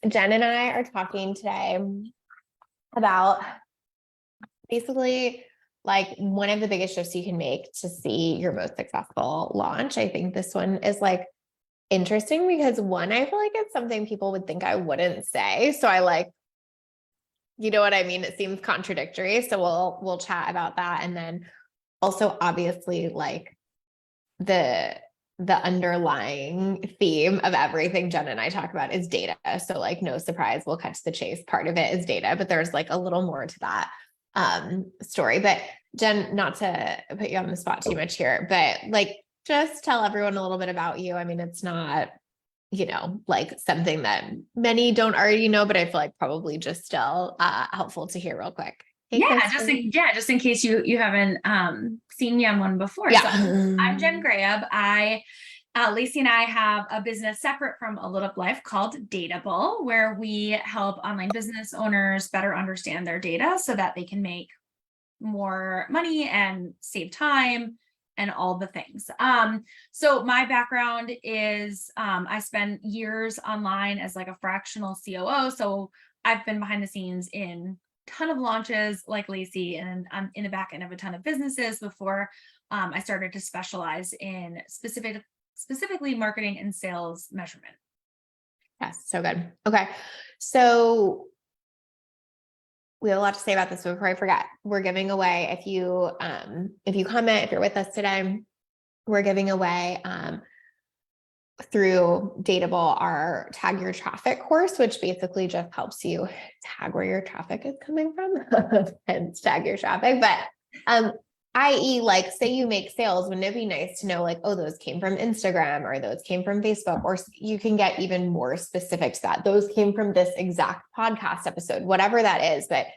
Jen and I are talking today about basically like one of the biggest shifts you can make to see your most successful launch. I think this one is like interesting because one, I feel like it's something people would think I wouldn't say. So I like, you know what I mean? It seems contradictory. So we'll chat about that. And then also obviously like the underlying theme of everything Jen and I talk about is data. So like no surprise, we'll cut to the chase. Part of it is data, but there's like a little more to that story. But Jen, not to put you on the spot too much here, but like just tell everyone a little bit about you. I mean, it's not, you know, like something that many don't already know, but I feel like probably just still helpful to hear real quick. Hey, Just in case you haven't seen me on one before. Yeah. So I'm Jen Grayeb. Lacey and I have a business separate from A Lit Up Life called Dateable, where we help online business owners better understand their data so that they can make more money and save time and all the things. So my background is I spent years online as like a fractional COO. So I've been behind the scenes in ton of launches like Lacey, and I'm in the back end of a ton of businesses before I started to specialize in specifically marketing and sales measurement. Yes, so good. Okay. So we have a lot to say about this, but before I forget, we're giving away, if you comment, if you're with us today, we're giving away through Dateable our Tag Your Traffic course, which basically just helps you tag where your traffic is coming from, hence tag your traffic. But i.e. like say you make sales, wouldn't it be nice to know like, oh, those came from Instagram or those came from Facebook, or you can get even more specific to that. Those came from this exact podcast episode, whatever that is. But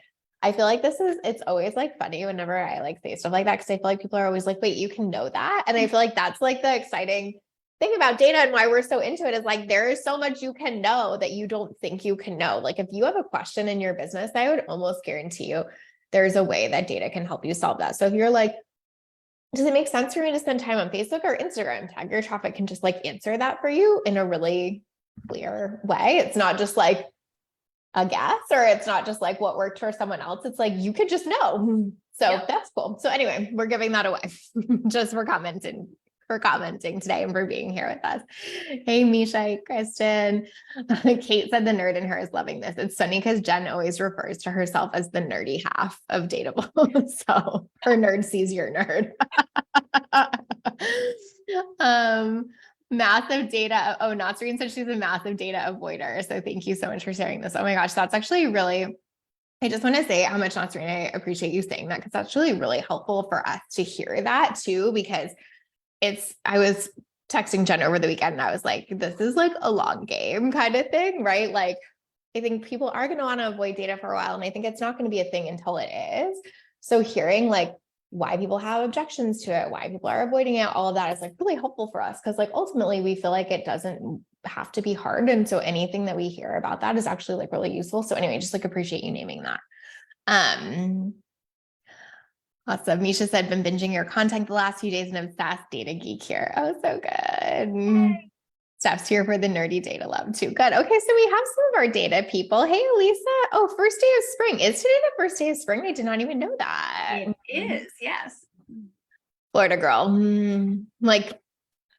I feel like it's always like funny whenever I like say stuff like that, because I feel like people are always like, wait, you can know that. And I feel like that's like the exciting thing about data and why we're so into it is like, there is so much you can know that you don't think you can know. Like if you have a question in your business, I would almost guarantee you there's a way that data can help you solve that. So if you're like, does it make sense for me to spend time on Facebook or Instagram? Tag Your Traffic can just like answer that for you in a really clear way. It's not just like a guess, or it's not just like what worked for someone else. It's like, you could just know. So That's cool. So anyway, we're giving that away just for commenting today and for being here with us. Hey, Misha, Kristen. Kate said the nerd in her is loving this. It's funny because Jen always refers to herself as the nerdy half of Dateable. So her nerd sees your nerd. Massive data. Oh, Natsreen said she's a massive data avoider. So thank you so much for sharing this. Oh my gosh, that's actually really, I just want to say how much, Natsreen, I appreciate you saying that, because that's really, really helpful for us to hear that too, because I was texting Jen over the weekend and I was like, this is like a long game kind of thing, right? Like, I think people are going to want to avoid data for a while. And I think it's not going to be a thing until it is. So hearing like why people have objections to it, why people are avoiding it, all of that is like really helpful for us. Cause like ultimately we feel like it doesn't have to be hard. And so anything that we hear about that is actually like really useful. So anyway, just like appreciate you naming that. Awesome. Misha said, been binging your content the last few days and obsessed, data geek here. Oh, so good. Yay. Steph's here for the nerdy data love too. Good. Okay. So we have some of our data people. Hey, Lisa. Oh, first day of spring. Is today the first day of spring? I did not even know that. It is. Yes. Florida girl. Like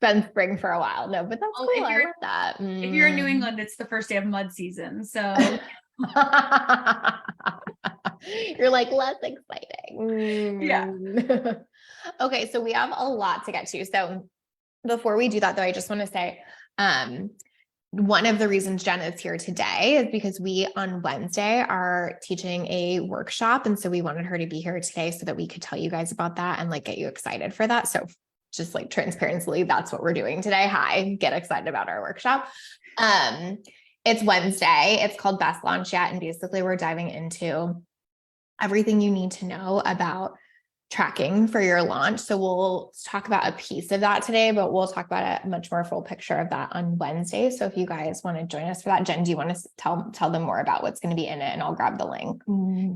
been spring for a while. No, but that's cool. I love that. If you're in New England, it's the first day of mud season. So you're like less exciting. Yeah. Okay, so we have a lot to get to. So before we do that though, I just want to say, one of the reasons Jen is here today is because we on Wednesday are teaching a workshop. And so we wanted her to be here today so that we could tell you guys about that and like get you excited for that. So just like transparently, that's what we're doing today. Hi, get excited about our workshop. It's Wednesday. It's called Best Launch Yet. And basically we're diving into everything you need to know about tracking for your launch. So we'll talk about a piece of that today, but we'll talk about a much more full picture of that on Wednesday. So if you guys want to join us for that, Jen, do you want to tell them more about what's going to be in it, and I'll grab the link.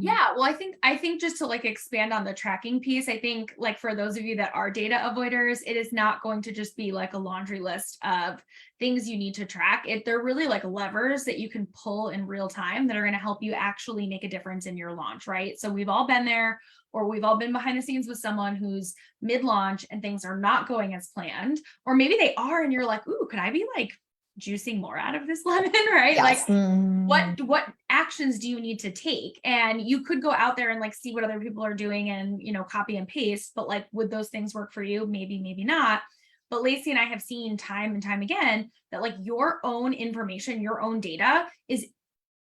Yeah, well, I think just to like expand on the tracking piece, I think like for those of you that are data avoiders, it is not going to just be like a laundry list of things you need to track. They're really like levers that you can pull in real time that are going to help you actually make a difference in your launch, right? So we've all been there, or we've all been behind the scenes with someone who's mid-launch and things are not going as planned, or maybe they are and you're like, ooh, could I be like juicing more out of this lemon, right? Yes. Like what actions do you need to take? And you could go out there and like see what other people are doing and, you know, copy and paste, but like, would those things work for you? Maybe, maybe not. But Lacey and I have seen time and time again that like your own information, your own data is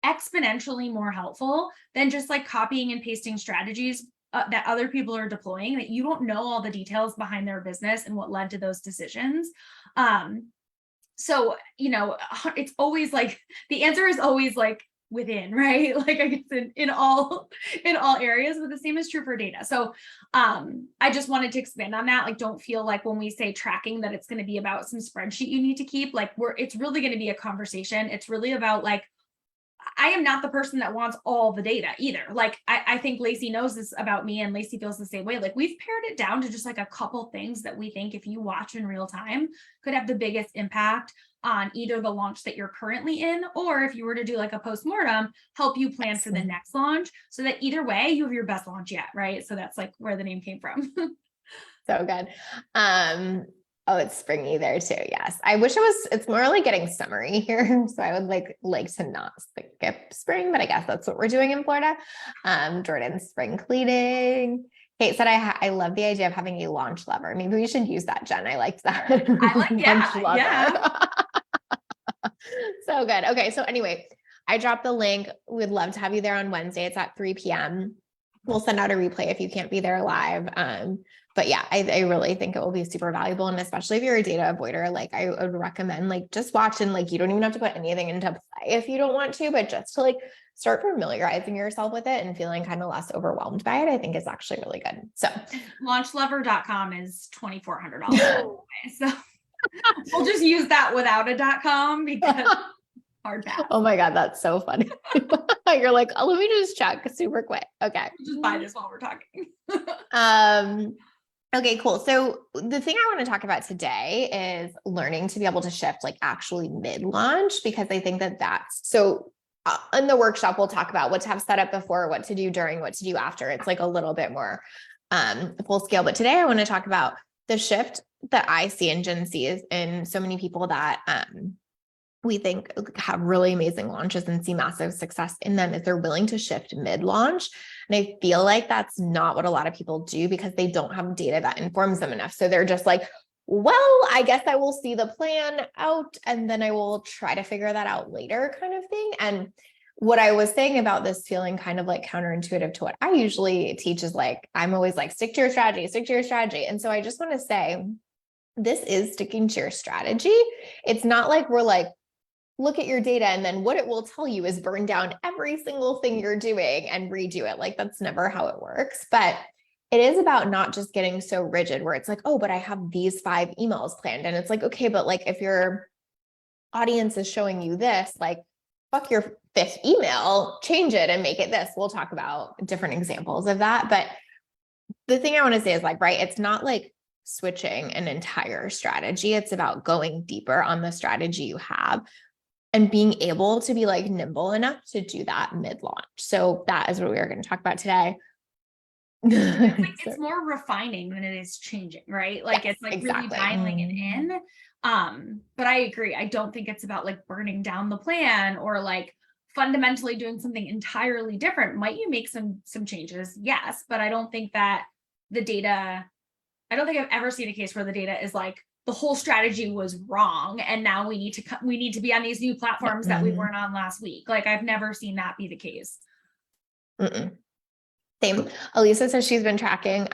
exponentially more helpful than just like copying and pasting strategies that other people are deploying, that you don't know all the details behind their business and what led to those decisions. So, you know, it's always like, the answer is always like within, right? Like I guess in all areas, but the same is true for data. So I just wanted to expand on that. Like, don't feel like when we say tracking that it's going to be about some spreadsheet you need to keep. Like it's really going to be a conversation. It's really about like, I am not the person that wants all the data either. Like I think Lacey knows this about me, and Lacey feels the same way. Like we've pared it down to just like a couple things that we think if you watch in real time could have the biggest impact on either the launch that you're currently in, or if you were to do like a postmortem, help you plan for the next launch, so that either way you have your best launch yet, right? So that's like where the name came from. So good. Oh, it's springy there too. Yes. I wish it's more like getting summery here. So I would like to not skip spring, but I guess that's what we're doing in Florida. Jordan's spring cleaning. Kate said, I love the idea of having a launch lever. Maybe we should use that, Jen. I liked that. Yeah. So good. Okay. So anyway, I dropped the link. We'd love to have you there on Wednesday. It's at 3 p.m. We'll send out a replay if you can't be there live. But yeah, I really think it will be super valuable. And especially if you're a data avoider, like I would recommend like just watch, and like, you don't even have to put anything into play if you don't want to, but just to like start familiarizing yourself with it and feeling kind of less overwhelmed by it, I think is actually really good. So launchlever.com is $2,400. So we'll just use that without a .com because hard pass. Oh my God, that's so funny. You're like, oh, let me just check super quick. Okay. Just buy this while we're talking. Okay, cool. So the thing I want to talk about today is learning to be able to shift like actually mid-launch, because I think that's so in the workshop, we'll talk about what to have set up before, what to do during, what to do after. It's like a little bit more full scale. But today I want to talk about the shift that I see and Jen sees in so many people that we think have really amazing launches and see massive success in them, is they're willing to shift mid-launch. And I feel like that's not what a lot of people do, because they don't have data that informs them enough. So they're just like, well, I guess I will see the plan out and then I will try to figure that out later, kind of thing. And what I was saying about this feeling kind of like counterintuitive to what I usually teach is like, I'm always like, stick to your strategy, stick to your strategy. And so I just want to say, this is sticking to your strategy. It's not like we're like, look at your data and then what it will tell you is burn down every single thing you're doing and redo it. Like that's never how it works. But it is about not just getting so rigid where it's like, oh, but I have these 5 emails planned. And it's like, okay, but like if your audience is showing you this, like fuck your 5th email, change it and make it this. We'll talk about different examples of that. But the thing I want to say is like, right, it's not like switching an entire strategy. It's about going deeper on the strategy you have and being able to be like nimble enough to do that mid-launch. So that is what we are going to talk about today. It's more refining than it is changing, right? Like yes, it's like exactly. really dialing it in. But I agree. I don't think it's about like burning down the plan or like fundamentally doing something entirely different. Might you make some changes? Yes, but I don't think that the data, I don't think I've ever seen a case where the data is like, the whole strategy was wrong and now we need to be on these new platforms that we weren't on last week. Like I've never seen that be the case. Same. Elisa says she's been tracking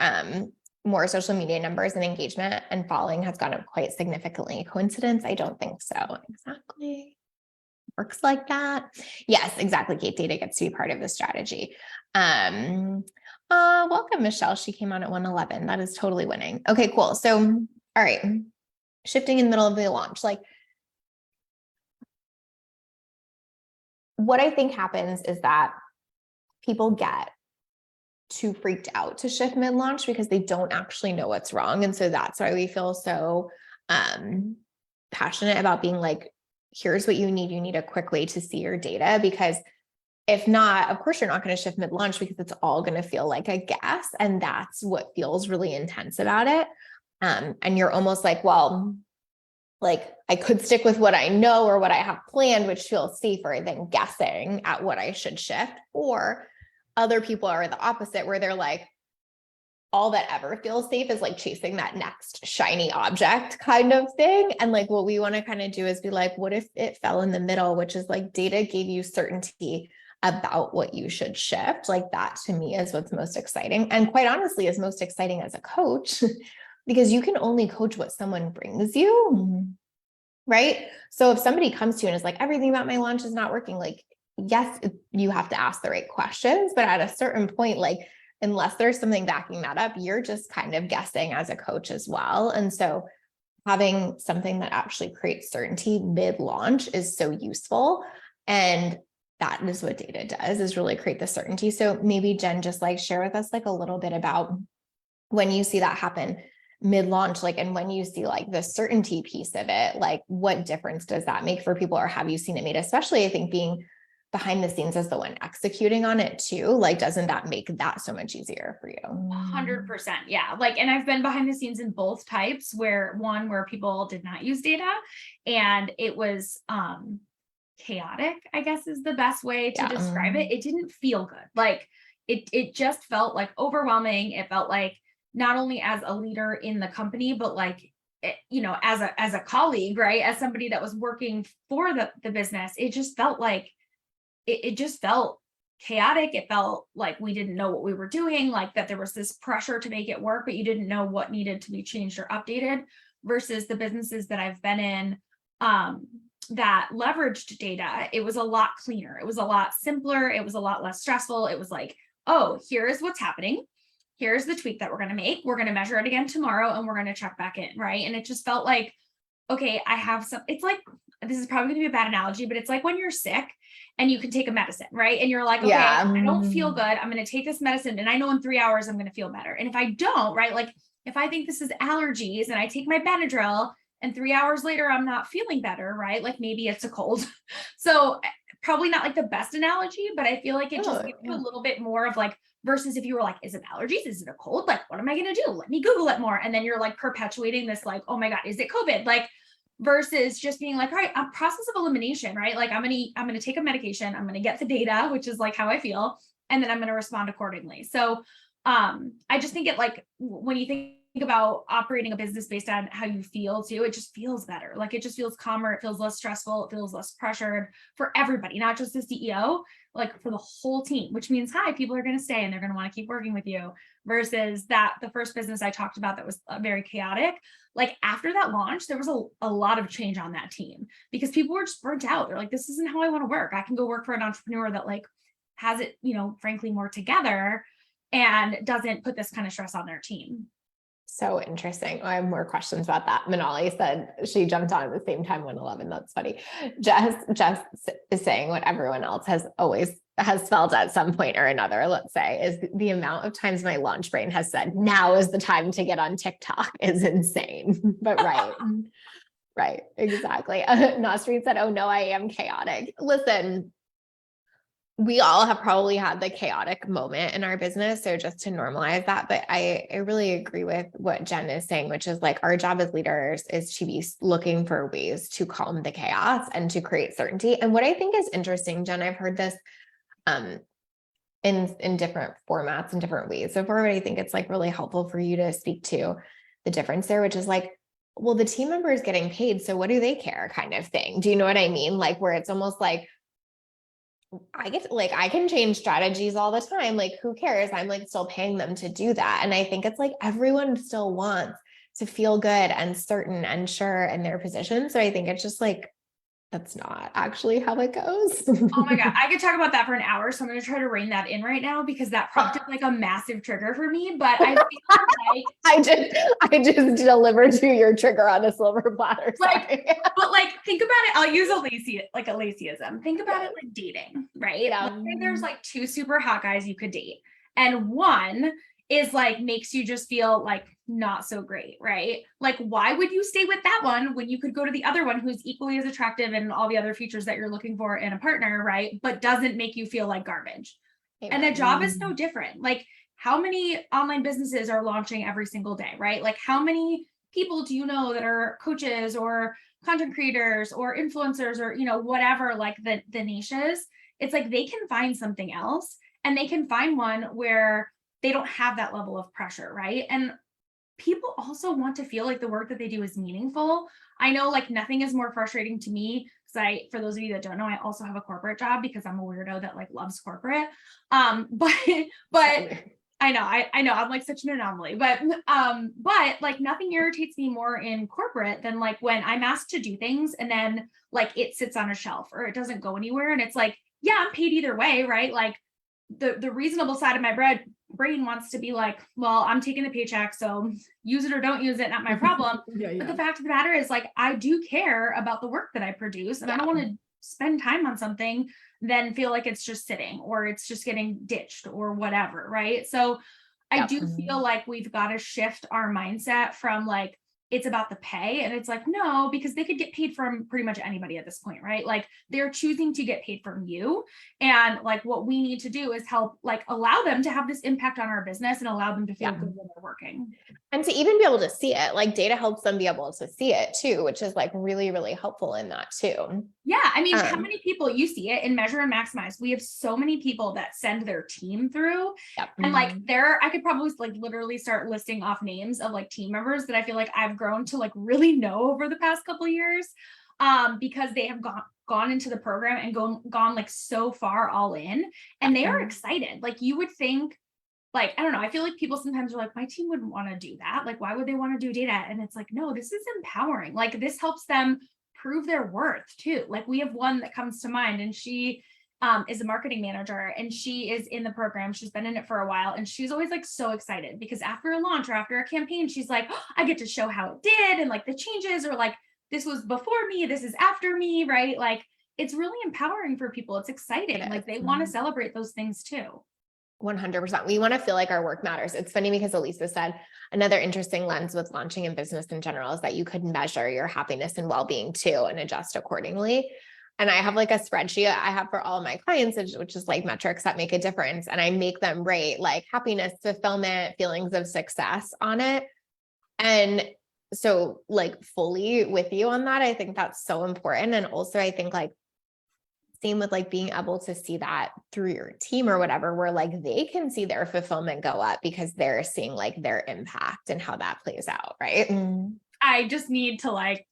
more social media numbers and engagement, and following has gone up quite significantly. Coincidence? I don't think so. Exactly. Works like that. Yes, exactly. Kate, data gets to be part of the strategy. Welcome, Michelle. She came on at 111. That is totally winning. Okay, cool. So, all right. Shifting in the middle of the launch, like what I think happens is that people get too freaked out to shift mid-launch because they don't actually know what's wrong. And so that's why we feel so passionate about being like, here's what you need. You need a quick way to see your data, because if not, of course, you're not going to shift mid-launch, because it's all going to feel like a guess. And that's what feels really intense about it. And you're almost like, well, like I could stick with what I know or what I have planned, which feels safer than guessing at what I should shift. Or other people are the opposite, where they're like, all that ever feels safe is like chasing that next shiny object kind of thing. And like, what we want to kind of do is be like, what if it fell in the middle, which is like data gave you certainty about what you should shift. Like that to me is what's most exciting. And quite honestly, is most exciting as a coach, because you can only coach what someone brings you. Right. So if somebody comes to you and is like, everything about my launch is not working, like, yes, you have to ask the right questions, but at a certain point, like, unless there's something backing that up, you're just kind of guessing as a coach as well. And so having something that actually creates certainty mid-launch is so useful. And that is what data does, is really create the certainty. So maybe Jen, just like share with us like a little bit about when you see that happen mid-launch, like, and when you see like the certainty piece of it, like what difference does that make for people, or have you seen it made? Especially, I think being behind the scenes as the one executing on it too, like, doesn't that make that so much easier for you? 100%. Yeah. Like, and I've been behind the scenes in both types, where people did not use data and it was, chaotic, I guess is the best way to describe it. It didn't feel good. Like it just felt like overwhelming. It felt like, not only as a leader in the company, but like, as a colleague, right? As somebody that was working for the business, it just felt like, it just felt chaotic. It felt like we didn't know what we were doing, like that there was this pressure to make it work, but you didn't know what needed to be changed or updated, versus the businesses that I've been in, that leveraged data. It was a lot cleaner. It was a lot simpler. It was a lot less stressful. It was like, oh, here is what's happening. Here's the tweak that we're going to make. We're going to measure it again tomorrow and we're going to check back in. Right. And it just felt like, okay, I have some, it's like, this is probably going to be a bad analogy, but it's like when you're sick and you can take a medicine, right? And you're like, okay, I don't feel good. I'm going to take this medicine and I know in 3 hours I'm going to feel better. And if I don't, right, like if I think this is allergies and I take my Benadryl and 3 hours later I'm not feeling better, right? Like maybe it's a cold. So probably not like the best analogy, but I feel like it just gives you a little bit more of like, versus if you were like, is it allergies? Is it a cold? Like, what am I going to do? Let me Google it more. And then you're like perpetuating this, like, oh my God, is it COVID? Like, versus just being like, all right, a process of elimination, right? Like I'm going to take a medication. I'm going to get the data, which is like how I feel. And then I'm going to respond accordingly. So, I just think it, like, when you think about operating a business based on how you feel too, it just feels better. Like it just feels calmer. It feels less stressful. It feels less pressured for everybody, not just the CEO, like for the whole team, which means, hi, people are going to stay and they're going to want to keep working with you, versus that the first business I talked about that was very chaotic. Like after that launch, there was a lot of change on that team because people were just burnt out. They're like, this isn't how I want to work. I can go work for an entrepreneur that like has it, frankly, more together and doesn't put this kind of stress on their team. So interesting. I have more questions about that. Manali said she jumped on at the same time 111. That's funny. Jess is saying what everyone else has felt at some point or another, let's say, is the amount of times my launch brain has said, now is the time to get on TikTok is insane. But right, exactly. Nasreen said, oh no, I am chaotic. Listen, we all have probably had the chaotic moment in our business. So just to normalize that, but I really agree with what Jen is saying, which is like our job as leaders is to be looking for ways to calm the chaos and to create certainty. And what I think is interesting, Jen, I've heard this in different formats and different ways before, but I think it's like really helpful for you to speak to the difference there, which is like, well, the team member is getting paid, so what do they care kind of thing. Do you know what I mean? Like where it's almost like, I can change strategies all the time. Like, who cares? I'm like still paying them to do that. And I think it's like everyone still wants to feel good and certain and sure in their position. So I think it's just like, that's not actually how it goes. Oh my God. I could talk about that for an hour. So I'm going to try to rein that in right now because that prompted like a massive trigger for me, but I feel like I just delivered you your trigger on a silver platter. Like, but like, think about it. I'll use a lacyism. Think about it like dating, right? Yeah. Let's say there's like two super hot guys you could date. And one is like makes you just feel like not so great, right? Like, why would you stay with that one when you could go to the other one who's equally as attractive and all the other features that you're looking for in a partner, right? But doesn't make you feel like garbage. And a job is no different. Like, how many online businesses are launching every single day, right? Like, how many people do you know that are coaches or content creators or influencers or, you know, whatever, like the niches? It's like they can find something else, and they can find one where they don't have that level of pressure, right? And people also want to feel like the work that they do is meaningful. I know, like, nothing is more frustrating to me, because for those of you that don't know, I also have a corporate job because I'm a weirdo that like loves corporate. But I know, I know I'm like such an anomaly, but like nothing irritates me more in corporate than like when I'm asked to do things and then like it sits on a shelf or it doesn't go anywhere. And it's like, yeah, I'm paid either way, right? Like the reasonable side of my brain wants to be like, well, I'm taking the paycheck, so use it or don't use it, not my problem. But the fact of the matter is, like, I do care about the work that I produce, and I don't want to spend time on something then feel like it's just sitting or it's just getting ditched or whatever, right? So I do feel like we've got to shift our mindset from like it's about the pay, and it's like, no, because they could get paid from pretty much anybody at this point, right? Like they're choosing to get paid from you, and like what we need to do is help like allow them to have this impact on our business and allow them to feel good when they're working, and to even be able to see it. Like data helps them be able to see it too, which is like really, really helpful in that too. Yeah, I mean, how many people, you see it in Measure and Maximize, we have so many people that send their team through, and like I could probably like literally start listing off names of like team members that I feel like I've grown to like really know over the past couple of years, because they have gone into the program and gone like so far all in, and they are excited. Like you would think, like, I don't know, I feel like people sometimes are like, my team wouldn't want to do that. Like, why would they want to do data? And it's like, no, this is empowering. Like this helps them prove their worth too. Like we have one that comes to mind, and she is a marketing manager, and she is in the program. She's been in it for a while, and she's always like so excited because after a launch or after a campaign, she's like, oh, I get to show how it did, and like the changes, or like this was before me, this is after me, right? Like it's really empowering for people. It's exciting. Like they want to celebrate those things too. 100%. We want to feel like our work matters. It's funny because Elisa said another interesting lens with launching in business in general is that you could measure your happiness and well-being too and adjust accordingly. And I have like a spreadsheet I have for all of my clients, which is like metrics that make a difference. And I make them rate like happiness, fulfillment, feelings of success on it. And so like fully with you on that, I think that's so important. And also I think like same with like being able to see that through your team or whatever, where like they can see their fulfillment go up because they're seeing like their impact and how that plays out. Right. I just need to like,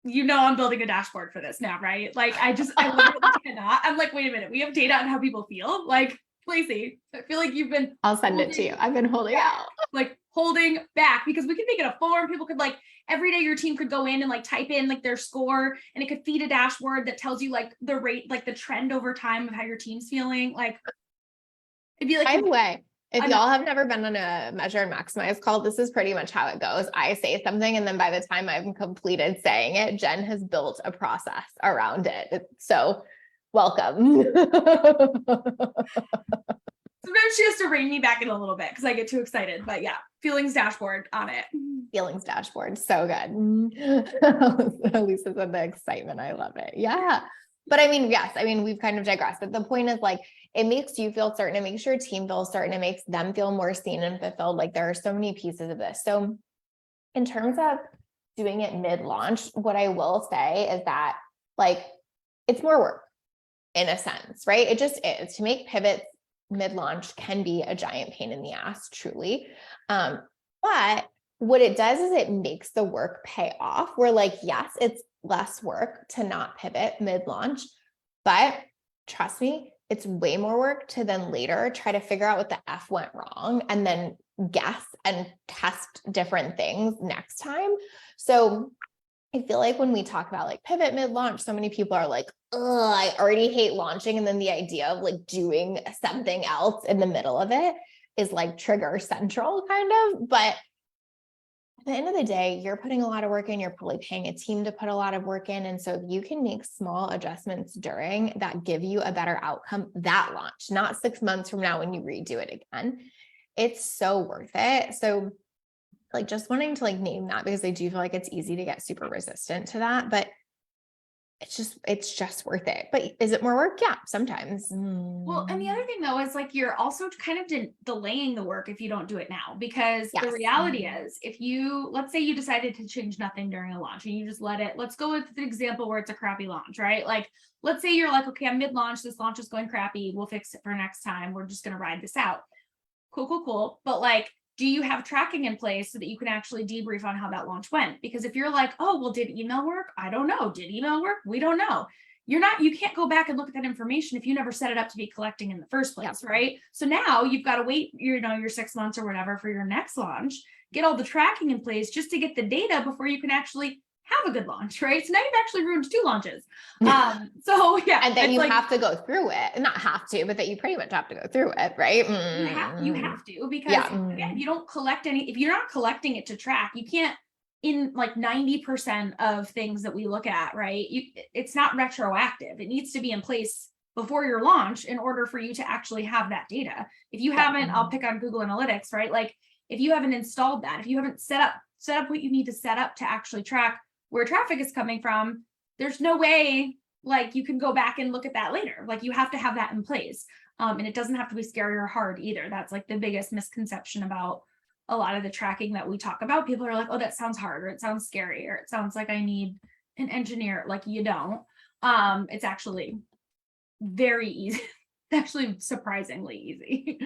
I'm building a dashboard for this now, right? Like I literally cannot. I'm like, wait a minute, we have data on how people feel. Like, Lacey, I feel like you've been I'll send it to you. I've been holding out. Like holding back, because we could make it a form. People could like every day your team could go in and like type in like their score, and it could feed a dashboard that tells you like the rate, like the trend over time of how your team's feeling. Like it'd be like, by the way, if y'all have never been on a Measure and Maximize call, this is pretty much how it goes. I say something, and then by the time I've completed saying it, Jen has built a process around it. So welcome. Sometimes she has to rein me back in a little bit because I get too excited. But yeah, feelings dashboard on it. Feelings dashboard. So good. Lisa's in the excitement. I love it. Yeah. But I mean, yes, I mean, we've kind of digressed, but the point is like, it makes you feel certain, it makes your team feel certain, it makes them feel more seen and fulfilled. Like there are so many pieces of this. So in terms of doing it mid-launch, what I will say is that like, it's more work in a sense, right? It just is. To make pivots mid-launch can be a giant pain in the ass, truly. But what it does is it makes the work pay off. We're like, yes, it's less work to not pivot mid-launch, but trust me, it's way more work to then later try to figure out what the F went wrong and then guess and test different things next time. So I feel like when we talk about like pivot mid-launch, so many people are like, oh, I already hate launching. And then the idea of like doing something else in the middle of it is like trigger central kind of. But at the end of the day, you're putting a lot of work in, you're probably paying a team to put a lot of work in. And so if you can make small adjustments during that give you a better outcome that launch, not 6 months from now when you redo it again, it's so worth it. So like just wanting to like name that, because I do feel like it's easy to get super resistant to that, but it's just worth it. But is it more work? Yeah, sometimes. Well, and the other thing though is like you're also kind of delaying the work if you don't do it now, because the Yes. reality is if you, let's say you decided to change nothing during a launch and you just let it, let's go with the example where it's a crappy launch, right? Like, let's say you're like, okay, I'm mid-launch, this launch is going crappy, we'll fix it for next time, we're just going to ride this out. Cool. But like, do you have tracking in place so that you can actually debrief on how that launch went? Because if you're like, oh, well, did email work? I don't know. Did email work? We don't know. You can't go back and look at that information if you never set it up to be collecting in the first place, right? So now you've got to wait, your 6 months or whatever for your next launch, get all the tracking in place just to get the data before you can actually have a good launch, right? So now you've actually ruined 2 launches. So yeah. And then you have to go through it, not have to, but that you pretty much have to go through it, right? You have to, because again, if you don't collect if you're not collecting it to track, you can't, in like 90% of things that we look at, right? It's not retroactive. It needs to be in place before your launch in order for you to actually have that data. If you haven't, I'll pick on Google Analytics, right? Like if you haven't installed that, if you haven't set up what you need to set up to actually track where traffic is coming from, there's no way like you can go back and look at that later. Like you have to have that in place. And it doesn't have to be scary or hard either. That's like the biggest misconception about a lot of the tracking that we talk about. People are like, oh, that sounds hard, or it sounds scary, or it sounds like I need an engineer. Like you don't. It's actually very easy. It's actually surprisingly easy.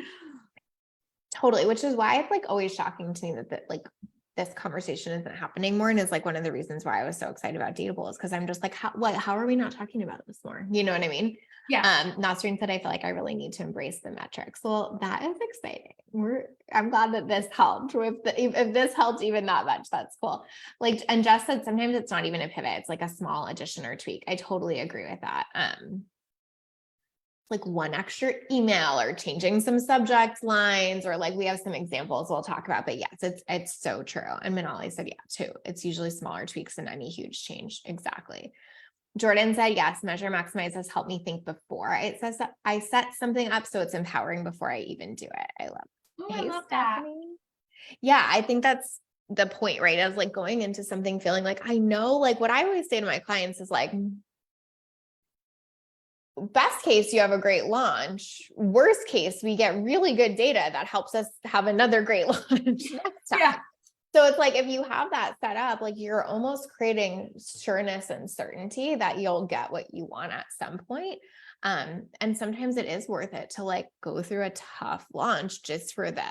Totally, which is why it's like always shocking to me that like this conversation isn't happening more. And it's like one of the reasons why I was so excited about Dateable is because I'm just like, how are we not talking about this more? You know what I mean? Yeah. Nasreen said, I feel like I really need to embrace the metrics. Well, that is exciting. I'm glad that this helped. If this helped even that much, that's cool. Like, and Jess said, sometimes it's not even a pivot. It's like a small addition or tweak. I totally agree with that. Like one extra email or changing some subject lines, or like we have some examples we'll talk about, but yes, it's so true. And Manali said, yeah, too. It's usually smaller tweaks than any huge change. Exactly. Jordan said, yes, measure maximize has helped me think before. It says that I set something up so it's empowering before I even do it. I love it. Oh, I love that. Yeah, I think that's the point, right? Of like going into something feeling like I know, like what I always say to my clients is like, best case, you have a great launch. Worst case, we get really good data that helps us have another great launch next time. Yeah. So it's like, if you have that set up, like you're almost creating sureness and certainty that you'll get what you want at some point. And sometimes it is worth it to like go through a tough launch just for the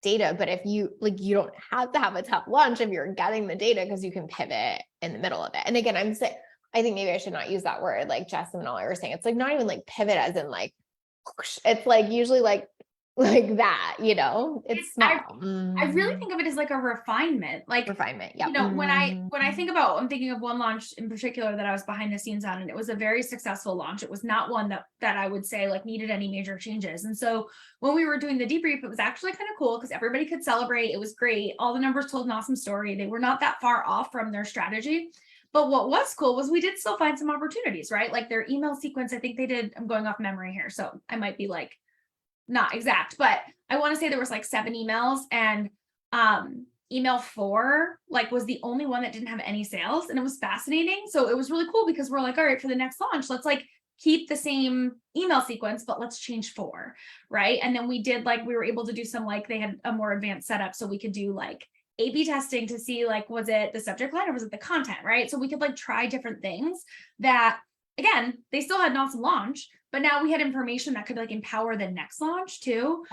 data. But if you like, you don't have to have a tough launch if you're getting the data, because you can pivot in the middle of it. And again, I think maybe I should not use that word like Jess and all I were saying. It's like not even like pivot as in like, it's like usually like that, you know, it's small. I really think of it as like a refinement, Yeah. You know, when I think about, I'm thinking of one launch in particular that I was behind the scenes on, and it was a very successful launch. It was not one that I would say like needed any major changes. And so when we were doing the debrief, it was actually kind of cool because everybody could celebrate. It was great. All the numbers told an awesome story. They were not that far off from their strategy. But what was cool was we did still find some opportunities, right? Like their email sequence, I think they did, I'm going off memory here, so I might be like not exact, but I want to say there was like 7 emails, and email 4 like was the only one that didn't have any sales, and it was fascinating. So it was really cool because we're like, all right, for the next launch, let's like keep the same email sequence, but let's change 4, right? And then we were able to do some, like they had a more advanced setup, so we could do like A/B testing to see like, was it the subject line or was it the content, right? So we could like try different things that, again, they still had an awesome launch, but now we had information that could like empower the next launch too.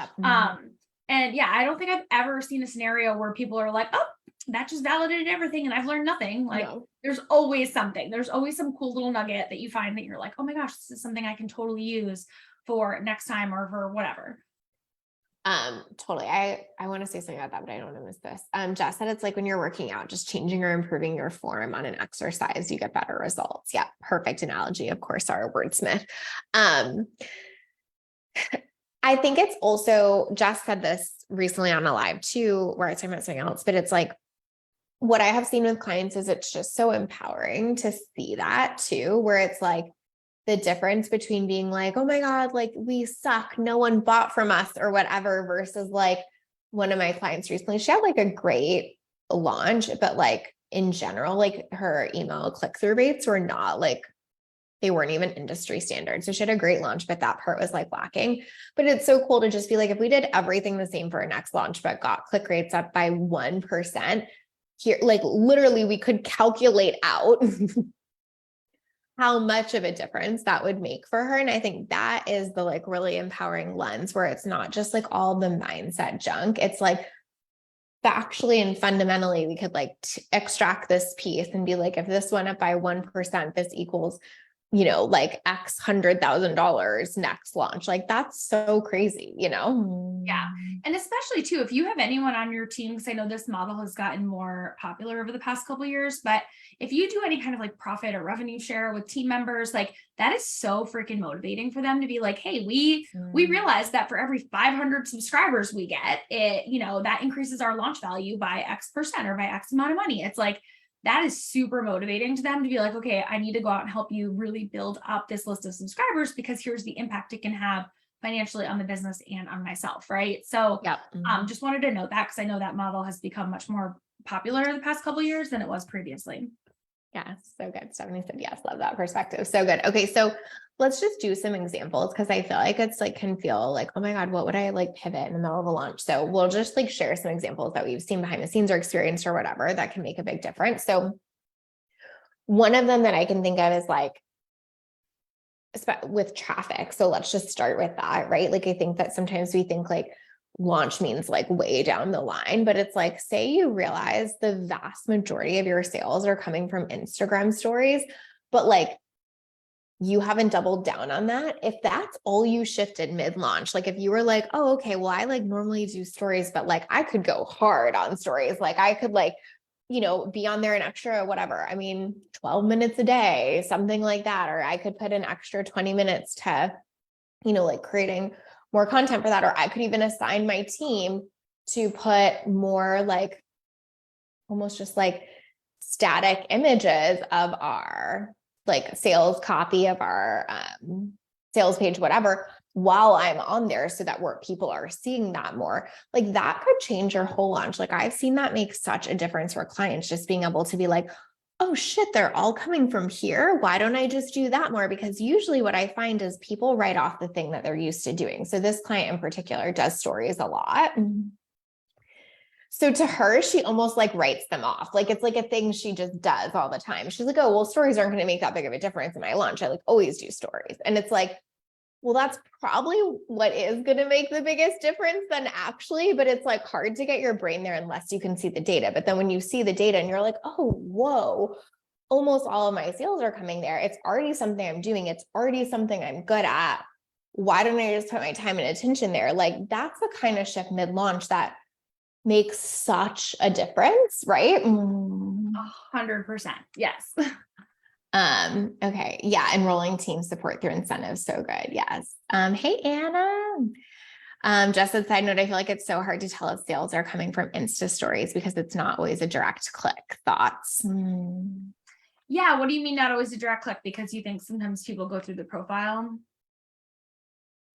And yeah, I don't think I've ever seen a scenario where people are like, oh, that just validated everything and I've learned nothing. Like there's always something. There's always some cool little nugget that you find that you're like, oh my gosh, this is something I can totally use for next time or for whatever. Totally. I want to say something about that, but I don't want to miss this. Jess said it's like when you're working out, just changing or improving your form on an exercise, you get better results. Yeah. Perfect analogy. Of course, our wordsmith. I think it's also, Jess said this recently on a live too, where I was talking about something else, but it's like, what I have seen with clients is it's just so empowering to see that too, where it's like, the difference between being like, oh my God, like we suck, no one bought from us or whatever, versus like one of my clients recently, she had like a great launch, but like in general, like her email click-through rates were not like, they weren't even industry standard. So she had a great launch, but that part was like lacking. But it's so cool to just be like, if we did everything the same for our next launch, but got click rates up by 1%, here, like literally we could calculate out how much of a difference that would make for her. And I think that is the like really empowering lens where it's not just like all the mindset junk. It's like factually and fundamentally, we could like extract this piece and be like, if this went up by 1%, this equals, like X $100,000 next launch. Like that's so crazy, Yeah. And especially too, if you have anyone on your team, because I know this model has gotten more popular over the past couple of years, but if you do any kind of like profit or revenue share with team members, like that is so freaking motivating for them to be like, hey, we realize that for every 500 subscribers we get, that increases our launch value by X% or by X amount of money. It's like, that is super motivating to them to be like, okay, I need to go out and help you really build up this list of subscribers because here's the impact it can have financially on the business and on myself. Right. So Yep. just wanted to note that because I know that model has become much more popular the past couple of years than it was previously. Yeah, so good. Stephanie said, yes, love that perspective. So good. Okay. So let's just do some examples because I feel like it's like, can feel like, oh my God, what would I like pivot in the middle of a launch? So we'll just like share some examples that we've seen behind the scenes or experienced or whatever that can make a big difference. So one of them that I can think of is like, with traffic. So let's just start with that, right? Like, I think that sometimes we think like launch means like way down the line, but it's like, say you realize the vast majority of your sales are coming from Instagram stories, but like you haven't doubled down on that. If that's all you shifted mid-launch, like if you were like, oh, okay, well, I like normally do stories, but like I could go hard on stories. Like I could like, be on there an extra, whatever. 12 minutes a day, something like that. Or I could put an extra 20 minutes to, like creating more content for that. Or I could even assign my team to put more like almost just like static images of our like sales copy of our sales page, whatever, while I'm on there so that people are seeing that more. Like that could change your whole launch. Like I've seen that make such a difference for clients, just being able to be like, oh shit, they're all coming from here. Why don't I just do that more? Because usually what I find is people write off the thing that they're used to doing. So this client in particular does stories a lot. So to her, she almost like writes them off. Like it's like a thing she just does all the time. She's like, oh, well, stories aren't going to make that big of a difference in my launch. I like always do stories. And it's like, well, that's probably what is going to make the biggest difference then actually, but it's like hard to get your brain there unless you can see the data. But then when you see the data and you're like, oh, whoa, almost all of my sales are coming there. It's already something I'm doing. It's already something I'm good at. Why don't I just put my time and attention there? Like that's the kind of shift mid-launch that makes such a difference, right? 100%. Yes. Okay. Yeah. Enrolling team support through incentives. So good. Yes. Hey, Anna. Just as a side note, I feel like it's so hard to tell if sales are coming from Insta stories because it's not always a direct click. Thoughts? Yeah. What do you mean not always a direct click? Because you think sometimes people go through the profile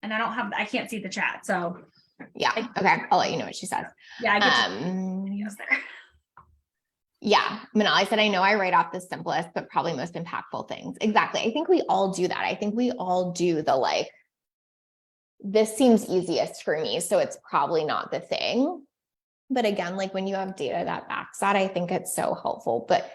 and I can't see the chat. So yeah. Okay. I'll let you know what she says. Yeah. I get videos there. Yeah. Manal, I said, I know I write off the simplest, but probably most impactful things. Exactly. I think we all do that. I think we all do the like, this seems easiest for me, so it's probably not the thing. But again, like when you have data that backs that, I think it's so helpful. But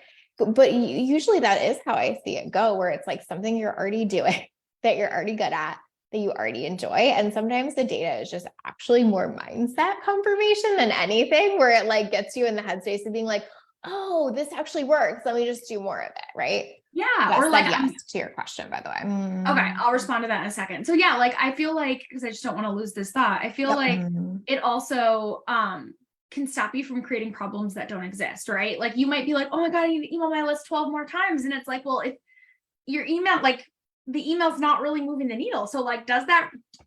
usually that is how I see it go, where it's like something you're already doing that you're already good at, that you already enjoy. And sometimes the data is just actually more mindset confirmation than anything, where it like gets you in the headspace of being like, oh, this actually works. Let me just do more of it. Right. Yeah. Or like, yes to your question, by the way. Okay. I'll respond to that in a second. So yeah, like, I feel like, cause I just don't want to lose this thought. I feel like it also, can stop you from creating problems that don't exist, right? Like you might be like, oh my God, I need to email my list 12 more times. And it's like, well, if your email, like the email's not really moving the needle. So like,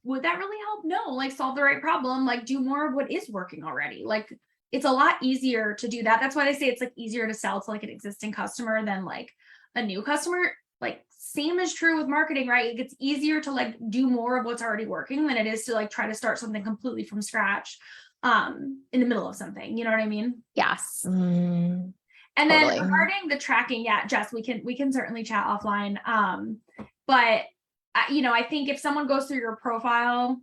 would that really help? No, like solve the right problem, like do more of what is working already. Like it's a lot easier to do that. That's why they say it's like easier to sell to like an existing customer than like a new customer. like same is true with marketing, right? It gets easier to like do more of what's already working than it is to like try to start something completely from scratch in the middle of something. You know what I mean? Yes. And Totally. then regarding the tracking, yeah, Jess, we can certainly chat offline. But you know, I think if someone goes through your profile,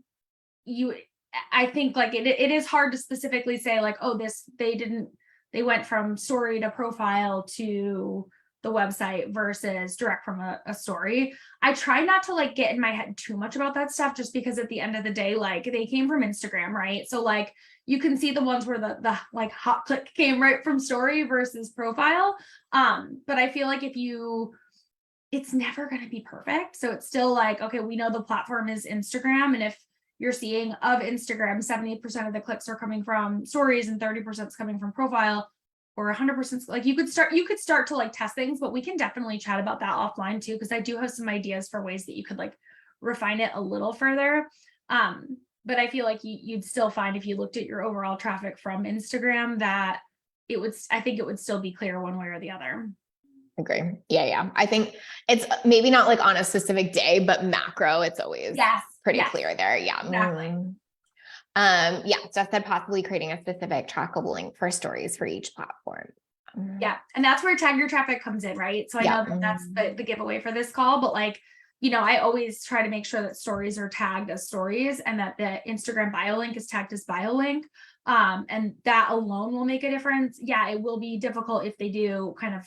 I think like it is hard to specifically say like, oh, they went from story to profile to the website versus direct from a story. I try not to like get in my head too much about that stuff, just because at the end of the day, like they came from Instagram, right? So like you can see the ones where the like hot click came right from story versus profile. But I feel like it's never going to be perfect. So it's still like, okay, we know the platform is Instagram. And if you're seeing of Instagram, 70% of the clicks are coming from stories and 30% is coming from profile, or 100%, like you could start to like test things, but we can definitely chat about that offline too, because I do have some ideas for ways that you could like refine it a little further. But I feel like you'd still find, if you looked at your overall traffic from Instagram, that I think it would still be clear one way or the other. Agree. Yeah. I think it's maybe not like on a specific day, but macro, it's always pretty clear there. Yeah. Exactly. Yeah. Just said possibly creating a specific trackable link for stories for each platform. Yeah. And that's where tag your traffic comes in, right? So I know that that's the giveaway for this call, but like, you know, I always try to make sure that stories are tagged as stories and that the Instagram bio link is tagged as bio link. And that alone will make a difference. Yeah, it will be difficult if they do kind of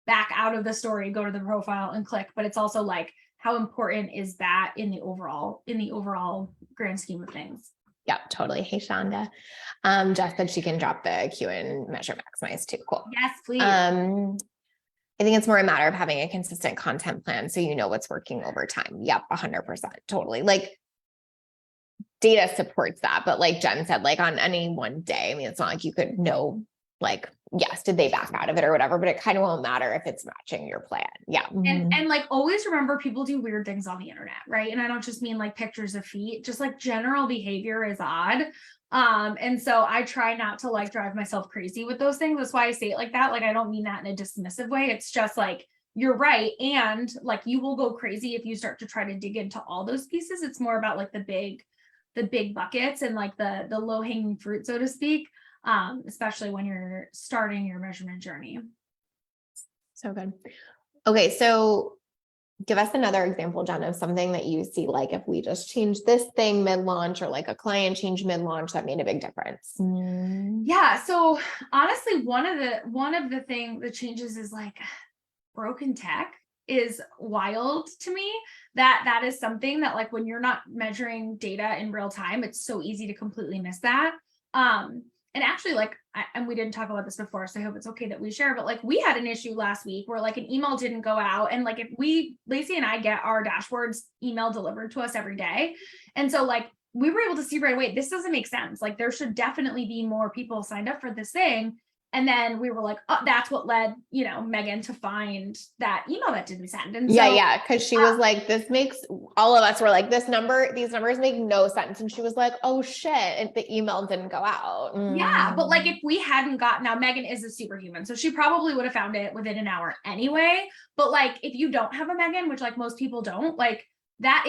back out of the story, go to the profile and click, but it's also like, how important is that in the overall grand scheme of things? Yeah, totally. Hey, Shonda. Jess said she can drop the Q and measure maximize too. Cool. Yes, please. I think it's more a matter of having a consistent content plan so you know what's working over time. Yep, 100%. Totally. Like data supports that, but like Jen said, like on any one day, I mean, it's not like you could know, like, yes, did they back out of it or whatever, but it kind of won't matter if it's matching your plan. Yeah. And like always remember, people do weird things on the internet, right? And I don't just mean like pictures of feet, just like general behavior is odd. And so I try not to like drive myself crazy with those things. That's why I say it like that. Like, I don't mean that in a dismissive way. It's just like, you're right. And like, you will go crazy if you start to try to dig into all those pieces. It's more about like the big buckets and like the low hanging fruit, so to speak. Especially when you're starting your measurement journey. So good. Okay. So give us another example, Jen, of something that you see, like if we just change this thing mid-launch or like a client change mid-launch that made a big difference. Yeah. So honestly, one of the changes is like broken tech is wild to me. That is something that like when you're not measuring data in real time, it's so easy to completely miss that. And actually, like, and we didn't talk about this before, so I hope it's okay that we share, but like we had an issue last week where like an email didn't go out. And like Lacey and I get our dashboards email delivered to us every day. And so like we were able to see right away, this doesn't make sense. Like there should definitely be more people signed up for this thing. And then we were like, oh, that's what led, you know, Megan to find that email that didn't send. And yeah. Cause she was like, this makes, all of us were like, these numbers make no sense. And she was like, oh shit. And the email didn't go out. Yeah. But like, if we hadn't now Megan is a superhuman, so she probably would have found it within an hour anyway. But like, if you don't have a Megan, which like most people don't, like that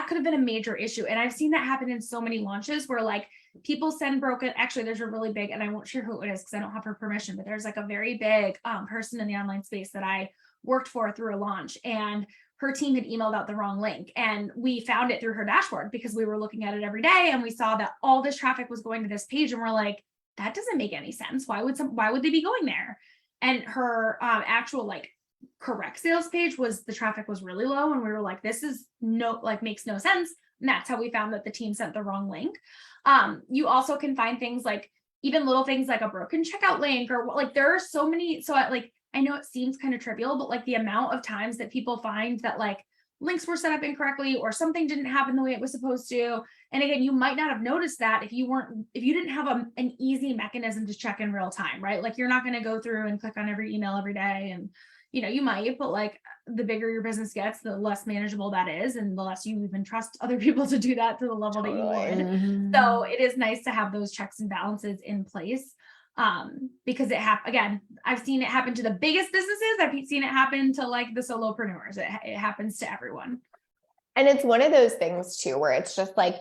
could have been a major issue. And I've seen that happen in so many launches where like people send broken, actually there's a really big, and I won't share who it is because I don't have her permission, but there's like a very big person in the online space that I worked for through a launch, and her team had emailed out the wrong link. And we found it through her dashboard because we were looking at it every day. And we saw that all this traffic was going to this page. And we're like, that doesn't make any sense. Why would they be going there? And her actual like correct sales page the traffic was really low. And we were like, this is makes no sense. And that's how we found that the team sent the wrong link. You also can find things like even little things like a broken checkout link, or like there are so many. So I know it seems kind of trivial, but like the amount of times that people find that like links were set up incorrectly or something didn't happen the way it was supposed to. And again, you might not have noticed that if you didn't have an easy mechanism to check in real time, right? Like you're not going to go through and click on every email every day. And, you know, you might, but like the bigger your business gets, the less manageable that is. And the less you even trust other people to do that to the level that you would. So it is nice to have those checks and balances in place. Because again, I've seen it happen to the biggest businesses. I've seen it happen to like the solopreneurs. It happens to everyone. And it's one of those things too, where it's just like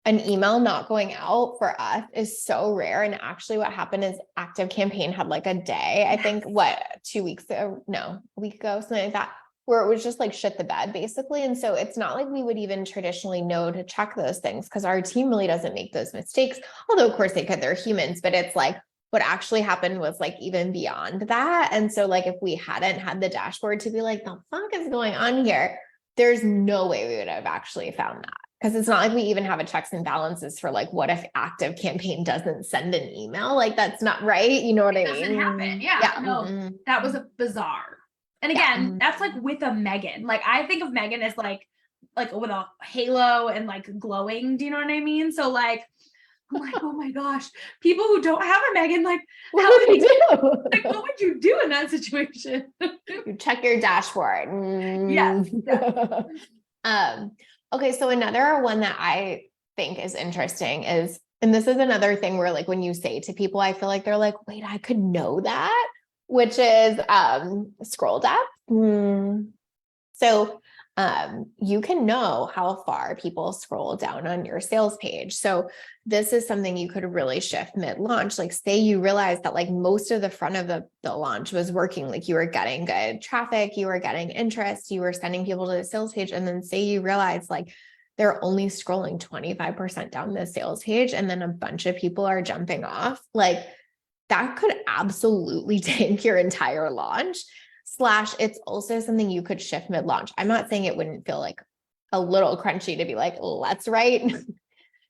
an email not going out for us is so rare. And actually what happened is Active Campaign had like a day, I think 2 weeks ago, no, a week ago, something like that, where it was just like shit the bed basically. And so it's not like we would even traditionally know to check those things because our team really doesn't make those mistakes. Although of course they could, they're humans, but it's like what actually happened was like even beyond that. And so like if we hadn't had the dashboard to be like, the fuck is going on here? There's no way we would have actually found that. Because it's not like we even have a checks and balances for like, what if Active Campaign doesn't send an email? Like that's not right. You know what I mean? It doesn't happen. Yeah. No, that was a bizarre. And again, that's like with a Megan. Like I think of Megan as like with a halo and like glowing. Do you know what I mean? So like, I'm like, oh my gosh, people who don't have a Megan, like, what would you do? Like, what would you do in that situation? You check your dashboard. Yeah. Okay. So another one that I think is interesting is, and this is another thing where like, when you say to people, I feel like they're like, wait, I could know that, which is, scroll depth. So, you can know how far people scroll down on your sales page. So this is something you could really shift mid-launch. Like say you realize that like most of the front of the launch was working, like you were getting good traffic, you were getting interest, you were sending people to the sales page. And then say you realize like they're only scrolling 25% down the sales page and then a bunch of people are jumping off. Like that could absolutely tank your entire launch. / it's also something you could shift mid-launch. I'm not saying it wouldn't feel like a little crunchy to be like, let's write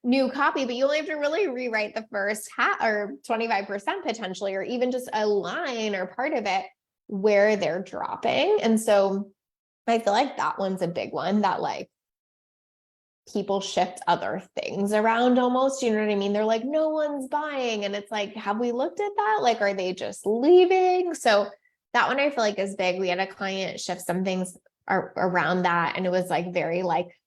new copy, but you only have to really rewrite the first half or 25% potentially, or even just a line or part of it where they're dropping. And so I feel like that one's a big one that like people shift other things around almost, you know what I mean? They're like, no one's buying. And it's like, have we looked at that? Like, are they just leaving? So that one I feel like is big. We had a client shift some things around that. And it was like very like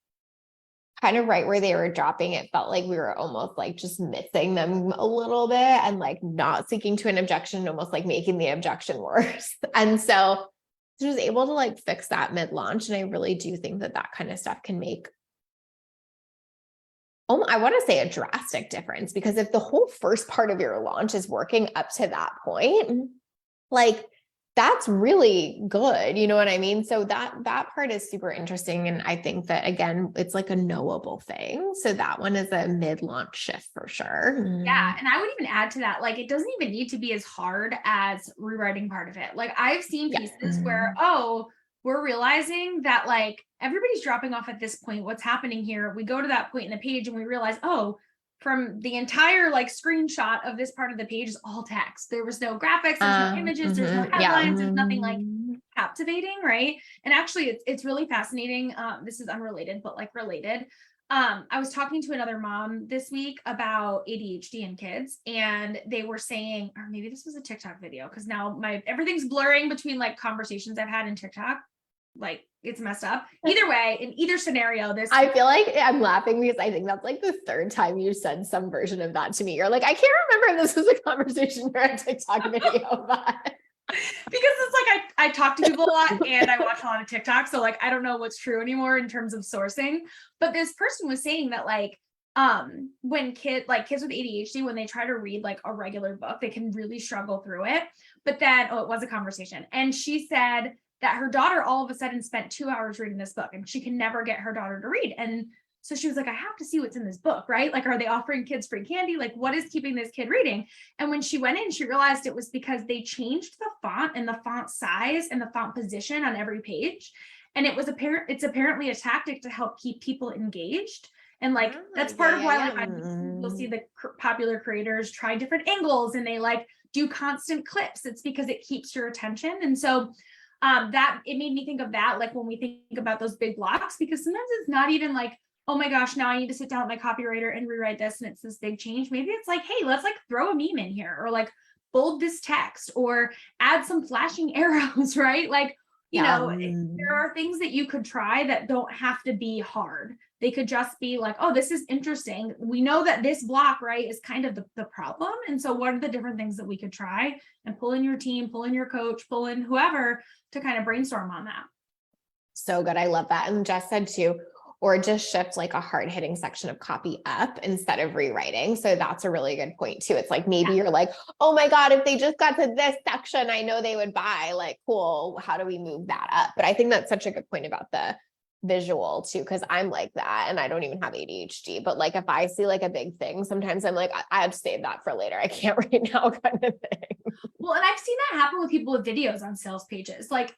kind of right where they were dropping. It felt like we were almost like just missing them a little bit and like not seeking to an objection, almost like making the objection worse. And so she was able to like fix that mid-launch. And I really do think that that kind of stuff can make, I want to say a drastic difference, because if the whole first part of your launch is working up to that point, like that's really good. You know what I mean? So that part is super interesting. And I think that again, it's like a knowable thing. So that one is a mid-launch shift for sure. Yeah. And I would even add to that, like, it doesn't even need to be as hard as rewriting part of it. Like I've seen pieces where, we're realizing that like everybody's dropping off at this point. What's happening here? We go to that point in the page and we realize, from the entire like screenshot of this part of the page is all text. There was no graphics, there's no images, there's no headlines, there's nothing like captivating, right? And actually it's really fascinating. This is unrelated, but like related. I was talking to another mom this week about ADHD in kids, and they were saying, or maybe this was a TikTok video, because now everything's blurring between like conversations I've had in TikTok. Like it's messed up. Either way, in either scenario, I feel like I'm laughing because I think that's like the third time you said some version of that to me. You're like, I can't remember if this was a conversation or a TikTok video, but because it's like I talk to people a lot and I watch a lot of TikTok. So like I don't know what's true anymore in terms of sourcing. But this person was saying that like when kids with ADHD, when they try to read like a regular book, they can really struggle through it. But then it was a conversation. And she said that her daughter all of a sudden spent 2 hours reading this book and she can never get her daughter to read. And so she was like, I have to see what's in this book, right? Like, are they offering kids free candy? Like, what is keeping this kid reading? And when she went in, she realized it was because they changed the font and the font size and the font position on every page. And it's apparently a tactic to help keep people engaged. And like, that's part of why you'll see the popular creators try different angles and they like do constant clips. It's because it keeps your attention. And so that it made me think of that, like when we think about those big blocks, because sometimes it's not even like, oh my gosh, now I need to sit down with my copywriter and rewrite this. And it's this big change. Maybe it's like, hey, let's like throw a meme in here or like bold this text or add some flashing arrows, right? Like you Yeah. know, there are things that you could try that don't have to be hard. They could just be like, oh, this is interesting. We know that this block, right, is kind of the problem. And so what are the different things that we could try, and pull in your team, pull in your coach, pull in whoever to kind of brainstorm on that. So good. I love that. And Jess said too, or just shift like a hard hitting section of copy up instead of rewriting. So that's a really good point too. It's like, maybe you're like, oh my God, if they just got to this section, I know they would buy. Like, cool. How do we move that up? But I think that's such a good point about the visual too, because I'm like that and I don't even have ADHD. But like, if I see like a big thing, sometimes I'm like, I have to save that for later. I can't right now, kind of thing. Well, and I've seen that happen with people with videos on sales pages. Like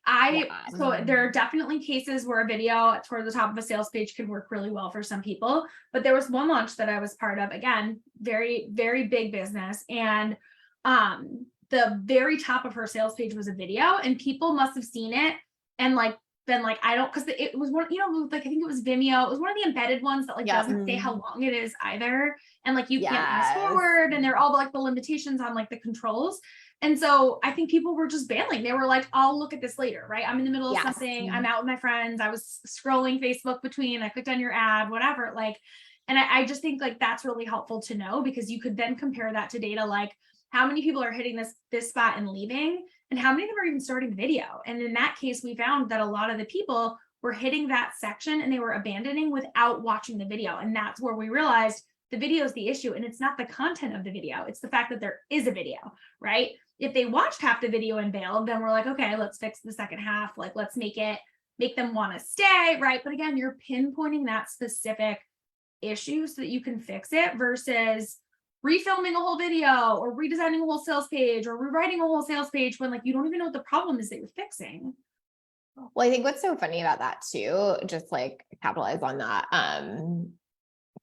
so there are definitely cases where a video toward the top of a sales page could work really well for some people. But there was one launch that I was part of, again, very, very big business. And the very top of her sales page was a video, and people must have seen it and like been like, I don't, because it was one, like I think it was Vimeo. It was one of the embedded ones that like doesn't say how long it is either. And like you can't fast forward, and they're all like the limitations on like the controls. And so I think people were just bailing. They were like, I'll look at this later, right? I'm in the middle of something. I'm out with my friends. I was scrolling Facebook I clicked on your ad, whatever. Like, and I just think like that's really helpful to know, because you could then compare that to data, like how many people are hitting this spot and leaving, and how many of them are even starting the video. And in that case, we found that a lot of the people were hitting that section and they were abandoning without watching the video. And that's where we realized the video is the issue, and it's not the content of the video. It's the fact that there is a video, right? If they watched half the video and bailed, then we're like, okay, let's fix the second half. Like, let's make them want to stay, right? But again, you're pinpointing that specific issue so that you can fix it, versus refilming a whole video or redesigning a whole sales page or rewriting a whole sales page when like you don't even know what the problem is that you're fixing. Well, I think what's so funny about that too, just like capitalize on that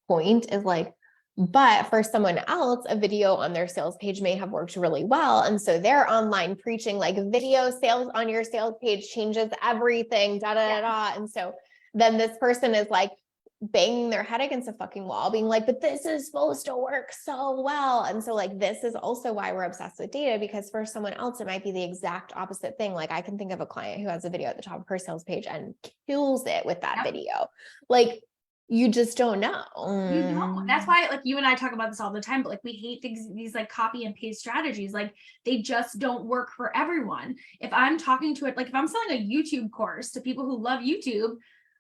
point, is like, but for someone else, a video on their sales page may have worked really well. And so they're online preaching like video sales on your sales page changes everything, da, da, da, da. And so then this person is like banging their head against a fucking wall, being like, but this is supposed to work so well. And so like, this is also why we're obsessed with data, because for someone else, it might be the exact opposite thing. Like I can think of a client who has a video at the top of her sales page and kills it with that video. Like, you just don't know. You don't. That's why like you and I talk about this all the time, but like we hate these like copy and paste strategies. Like they just don't work for everyone. If I'm talking to it, like if I'm selling a YouTube course to people who love YouTube,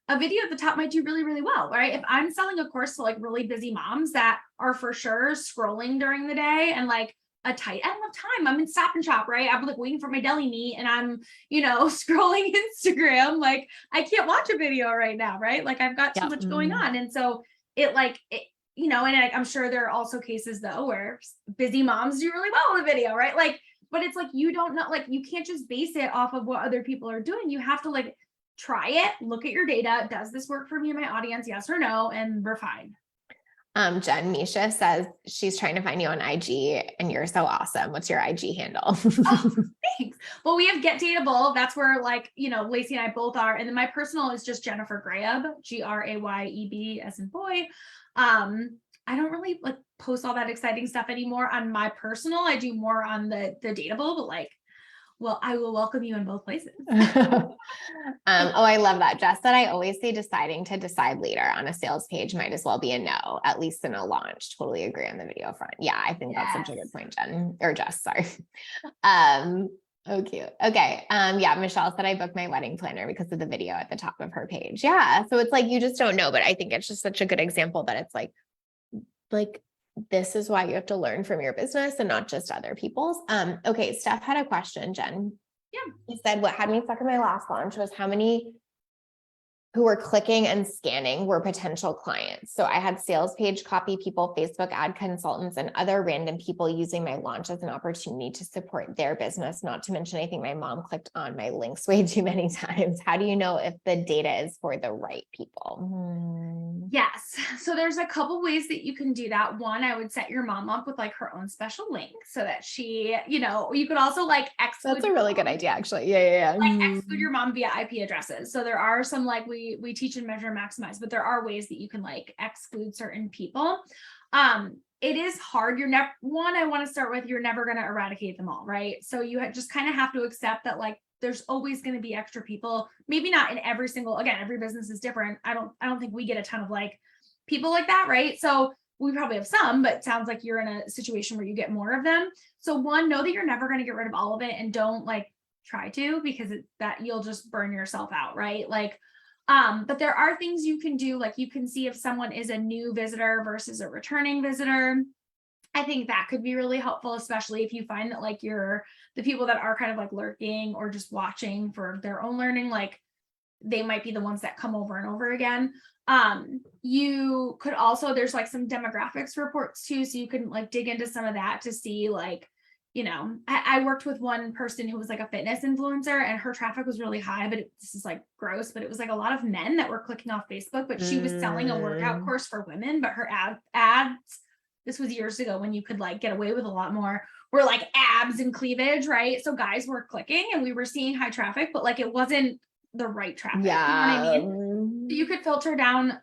a video at the top might do really, really well, right? If I'm selling a course to like really busy moms that are for sure scrolling during the day and like I don't have time. I'm in Stop and Shop, right? I'm like waiting for my deli meat and I'm, scrolling Instagram. Like I can't watch a video right now, right? Like I've got too much going on. And so I'm sure there are also cases though, where busy moms do really well with a video, right? Like, but it's like, you don't know, like you can't just base it off of what other people are doing. You have to like try it, look at your data. Does this work for me and my audience? Yes or no? And we're fine. Jen, Misha says she's trying to find you on IG and you're so awesome. What's your IG handle? Oh, thanks. Well, we have Get Dateable. That's where Lacey and I both are. And then my personal is just Jennifer Grayeb, Grayeb as in boy. I don't really like post all that exciting stuff anymore on my personal. I do more on the Dateable, but I will welcome you in both places. I love that. Jess said, I always say deciding to decide later on a sales page might as well be a no, at least in a launch. Totally agree on the video front. Yeah, I think that's such a good point, Jen, or Jess, sorry. Oh, cute. Okay. Michelle said I booked my wedding planner because of the video at the top of her page. Yeah. So it's like, you just don't know, but I think it's just such a good example that it's like, this is why you have to learn from your business and not just other people's. Okay. Steph had a question, Jen. Yeah. He said, what had me stuck in my last launch was how many who were clicking and scanning were potential clients. So I had sales page copy people, Facebook ad consultants, and other random people using my launch as an opportunity to support their business. Not to mention, I think my mom clicked on my links way too many times. How do you know if the data is for the right people? Yes. So there's a couple ways that you can do that. One, I would set your mom up with like her own special link so that she, you could also like exclude. That's a really good idea, actually. Yeah. Like exclude your mom via IP addresses. So there are some we teach and measure and maximize, but there are ways that you can like exclude certain people. It is hard. I want to start with, you're never going to eradicate them all, right? So you just kind of have to accept that like there's always going to be extra people, maybe not in every single, again, every business is different. I don't think we get a ton of like people like that. Right. So we probably have some, but it sounds like you're in a situation where you get more of them. So one, know that you're never going to get rid of all of it, and don't like try to, because that you'll just burn yourself out. Right. Like, but there are things you can do. Like you can see if someone is a new visitor versus a returning visitor. I think that could be really helpful, especially if you find that like the people that are kind of like lurking or just watching for their own learning, like they might be the ones that come over and over again. You could also, there's like some demographics reports too. So you can like dig into some of that to see like, I worked with one person who was like a fitness influencer, and her traffic was really high, but this is like gross, but it was like a lot of men that were clicking off Facebook, but she was selling a workout course for women, but her ads, this was years ago when you could like get away with a lot more, were like abs and cleavage, right? So guys were clicking and we were seeing high traffic, but like it wasn't the right traffic. Yeah. You know what I mean? So you could filter down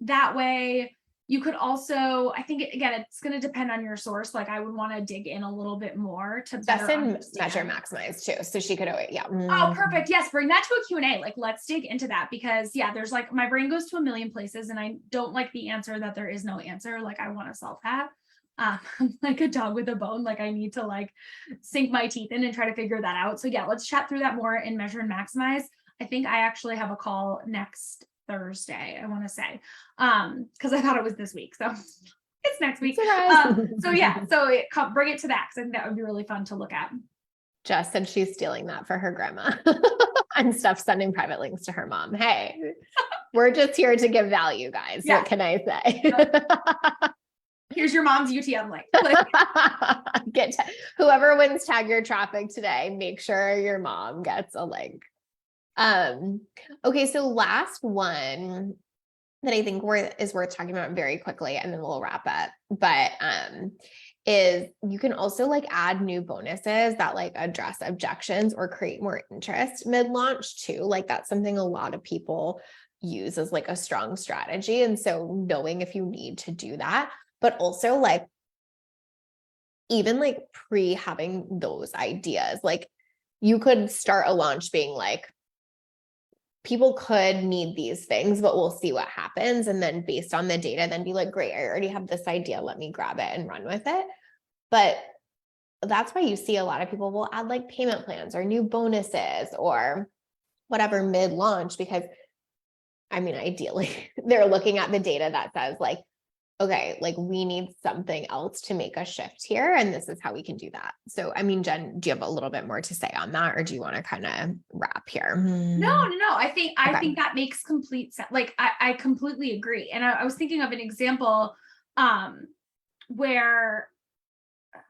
that way. You could also, I think again, it's going to depend on your source. Like I would want to dig in a little bit more to better Measure Maximize too. So she could always, yeah. Oh, perfect. Yes. Bring that to a Q&A. Like, let's dig into that, because yeah, there's like, my brain goes to a million places and I don't like the answer that there is no answer. Like I want to solve that. I'm like a dog with a bone. Like I need to like sink my teeth in and try to figure that out. So yeah, let's chat through that more in Measure and Maximize. I think I actually have a call next Thursday, I want to say, because I thought it was this week. So it's next week. So yeah, bring it to that, because I think that would be really fun to look at. Jess said she's stealing that for her grandma and stuff, sending private links to her mom. Hey, we're just here to give value, guys. Yeah. What can I say? Here's your mom's UTM link. Whoever wins Tag Your Traffic today, make sure your mom gets a link. Okay. So last one that I think is worth talking about very quickly, and then we'll wrap up, but, is you can also like add new bonuses that like address objections or create more interest mid-launch too. Like that's something a lot of people use as like a strong strategy. And so knowing if you need to do that, but also like even like having those ideas, like you could start a launch being like, people could need these things, but we'll see what happens. And then based on the data, then be like, great, I already have this idea. Let me grab it and run with it. But that's why you see a lot of people will add like payment plans or new bonuses or whatever mid-launch, because I mean, ideally they're looking at the data that says like, okay, like we need something else to make a shift here, and this is how we can do that. So, I mean, Jen, do you have a little bit more to say on that, or do you want to kind of wrap here? No. I think that makes complete sense. Like I completely agree. And I was thinking of an example where,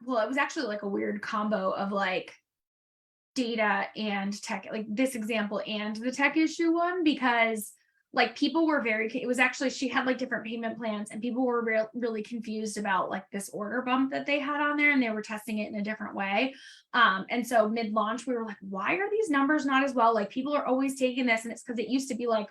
well, it was actually like a weird combo of like data and tech, like this example and the tech issue one, because like people were it was actually, she had like different payment plans, and people were really confused about like this order bump that they had on there, and they were testing it in a different way. And so mid-launch, we were like, why are these numbers not as well? Like people are always taking this, and it's because it used to be like,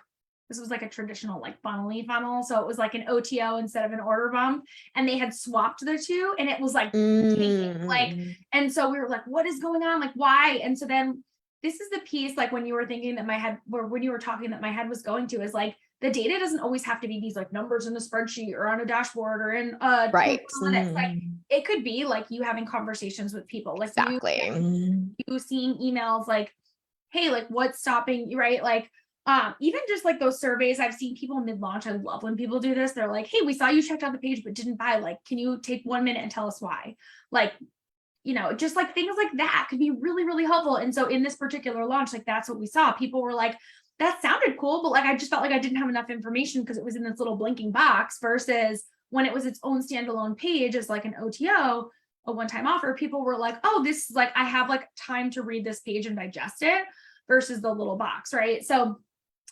this was like a traditional like funnel. So it was like an OTO instead of an order bump, and they had swapped the two, and it was like, and so we were like, what is going on? Like, why? And so then this is the piece, like when you were thinking that when you were talking, that my head was going to, is like, the data doesn't always have to be these like numbers in a spreadsheet or on a dashboard or in right. Like it could be like you having conversations with people, like you seeing emails like, hey, like what's stopping you, right? Like even just like those surveys, I've seen people mid-launch. I love when people do this. They're like, hey, we saw you checked out the page but didn't buy. Like, can you take 1 minute and tell us why? Like, just like things like that could be really, really helpful. And so in this particular launch, like that's what we saw. People were like, that sounded cool, but like I just felt like I didn't have enough information because it was in this little blinking box, versus when it was its own standalone page as like an OTO, a one-time offer, people were like, oh, this is like, I have like time to read this page and digest it, versus the little box, right? So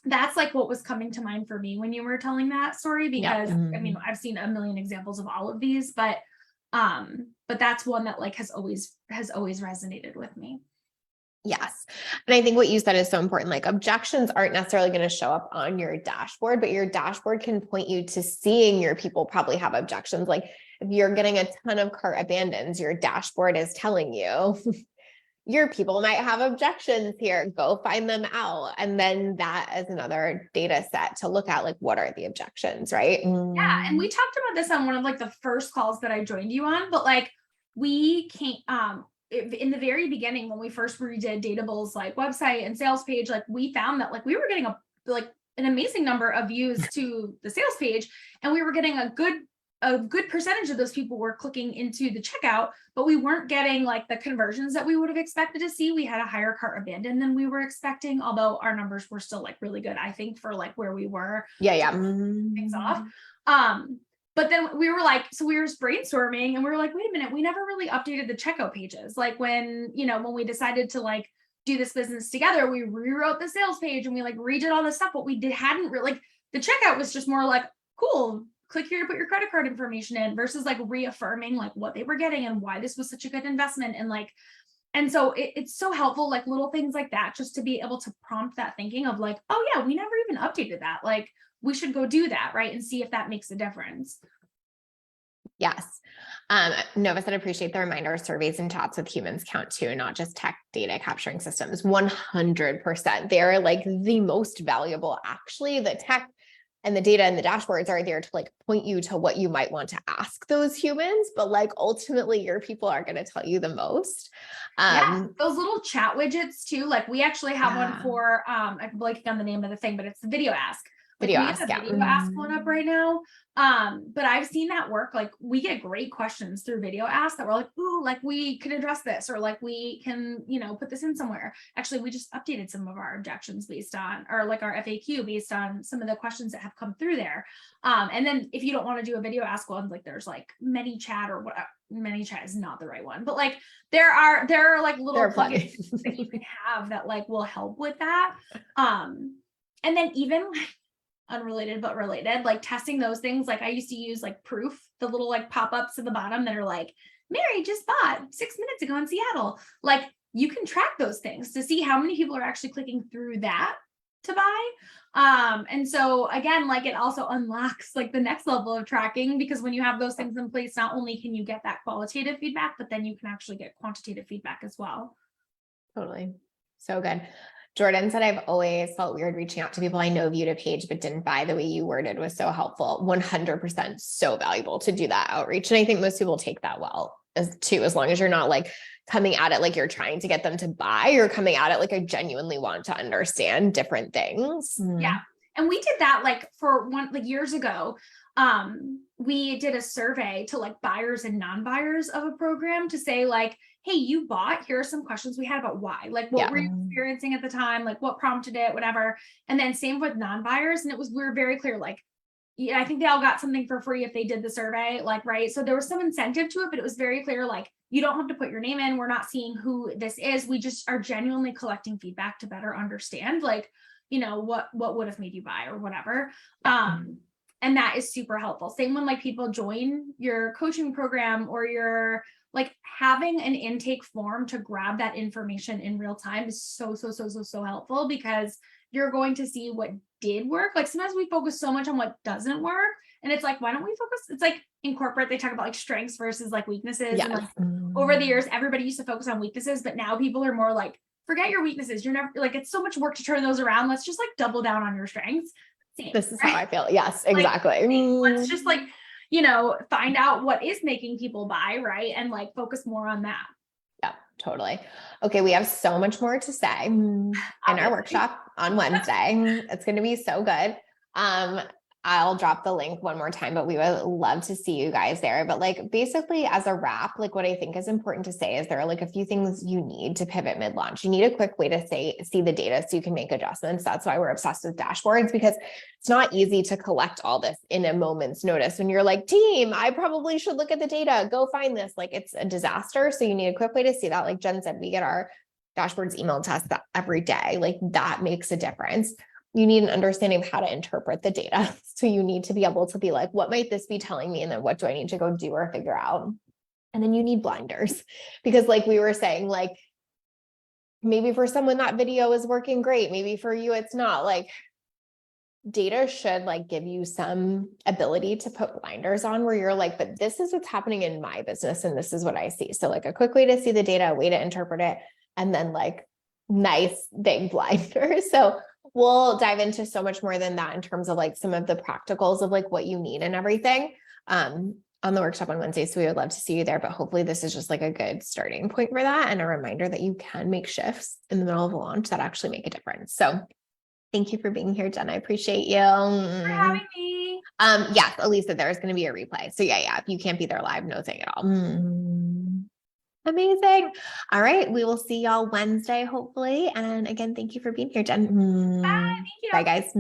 that's like what was coming to mind for me when you were telling that story, because I mean, I've seen a million examples of all of these, but that's one that like has always resonated with me. Yes. And I think what you said is so important. Like objections aren't necessarily going to show up on your dashboard, but your dashboard can point you to seeing your people probably have objections. Like if you're getting a ton of cart abandons, your dashboard is telling you your people might have objections here. Go find them out. And then that is another data set to look at, like, what are the objections, right? Yeah. And we talked about this on one of like the first calls that I joined you on, but like we can't, in the very beginning, when we first redid Datable's like website and sales page, like we found that like we were getting an amazing number of views to the sales page, and we were getting a good percentage of those people were clicking into the checkout, but we weren't getting like the conversions that we would have expected to see. We had a higher cart abandon than we were expecting, although our numbers were still like really good, I think, for like where we were. Yeah. Things off. But then we were like, so we were just brainstorming and we were like, wait a minute, we never really updated the checkout pages. Like when we decided to like do this business together, we rewrote the sales page and we like redid all this stuff, but hadn't really, like, the checkout was just more like, cool, click here to put your credit card information in, versus like reaffirming like what they were getting and why this was such a good investment. And so it's so helpful, like little things like that, just to be able to prompt that thinking of like, oh yeah, we never even updated that. Like we should go do that, right? And see if that makes a difference. Yes. Nova said, appreciate the reminder. Surveys and chats with humans count too, not just tech data capturing systems. 100%. They're like the most valuable. Actually, the tech and the data and the dashboards are there to like point you to what you might want to ask those humans, but like ultimately your people are going to tell you the most. Yeah, those little chat widgets too. Like we actually have one for, I'm blanking on the name of the thing, but it's the video ask. Like Video we ask, have a video ask one up right now. But I've seen that work. Like we get great questions through video ask that we're like, ooh, like we can address this, or like we can, put this in somewhere. Actually, we just updated some of our objections based on, or like our FAQ based on some of the questions that have come through there. And then if you don't want to do a video ask one, like there's like ManyChat or whatever. ManyChat is not the right one, but like there are like little plugins that you can have that like will help with that. And then even like unrelated but related, like testing those things. Like I used to use like Proof, the little like pop-ups at the bottom that are like, Mary just bought 6 minutes ago in Seattle. Like you can track those things to see how many people are actually clicking through that to buy. And so again, like it also unlocks like the next level of tracking, because when you have those things in place, not only can you get that qualitative feedback, but then you can actually get quantitative feedback as well. Totally. So good. Jordan said, I've always felt weird reaching out to people I know viewed a page, but didn't buy. The way you worded was so helpful. 100% so valuable to do that outreach. And I think most people take that well as long as you're not like coming at it like you're trying to get them to buy. You're coming at it like I genuinely want to understand different things. Yeah. And we did that like for years ago. We did a survey to like buyers and non-buyers of a program to say like, hey, you bought, here are some questions we had about why, like what were you experiencing at the time? Like what prompted it, whatever. And then same with non-buyers. And we were very clear, like, yeah, I think they all got something for free if they did the survey, like, right. So there was some incentive to it, but it was very clear, like, you don't have to put your name in. We're not seeing who this is. We just are genuinely collecting feedback to better understand, like, what would have made you buy or whatever. And that is super helpful. Same when like people join your coaching program, or you're like having an intake form to grab that information in real time is so helpful, because you're going to see what did work. Like sometimes we focus so much on what doesn't work, and it's like, why don't we focus? It's like in corporate, they talk about like strengths versus like weaknesses. Yes. And like over the years, everybody used to focus on weaknesses, but now people are more like, forget your weaknesses. You're never like, it's so much work to turn those around. Let's just like double down on your strengths. Same, this is how I feel. Yes, exactly. Like, let's just like, find out what is making people buy, right? And like focus more on that. Yeah, totally. Okay. We have so much more to say in our workshop on Wednesday. It's going to be so good. I'll drop the link one more time, but we would love to see you guys there. But like basically as a wrap, like what I think is important to say is there are like a few things you need to pivot mid-launch. You need a quick way to see the data so you can make adjustments. That's why we're obsessed with dashboards, because it's not easy to collect all this in a moment's notice. When you're like, team, I probably should look at the data, go find this. Like it's a disaster. So you need a quick way to see that. Like Jen said, we get our dashboards emailed to us every day. Like that makes a difference. You need an understanding of how to interpret the data. So you need to be able to be like, what might this be telling me? And then what do I need to go do or figure out? And then you need blinders, because like we were saying, like maybe for someone that video is working great. Maybe for you, it's not. Like data should like give you some ability to put blinders on where you're like, but this is what's happening in my business. And this is what I see. So like a quick way to see the data, a way to interpret it, and then like nice big blinders. So we'll dive into so much more than that in terms of like some of the practicals of like what you need and everything on the workshop on Wednesday. So we would love to see you there, but hopefully this is just like a good starting point for that and a reminder that you can make shifts in the middle of a launch that actually make a difference. So thank you for being here, Jen. I appreciate you. For having me. Yes, Elisa, there's going to be a replay. So yeah, if you can't be there live, no thing at all. Amazing. All right. We will see y'all Wednesday, hopefully. And again, thank you for being here, Jen. Bye. Thank you. Bye, guys.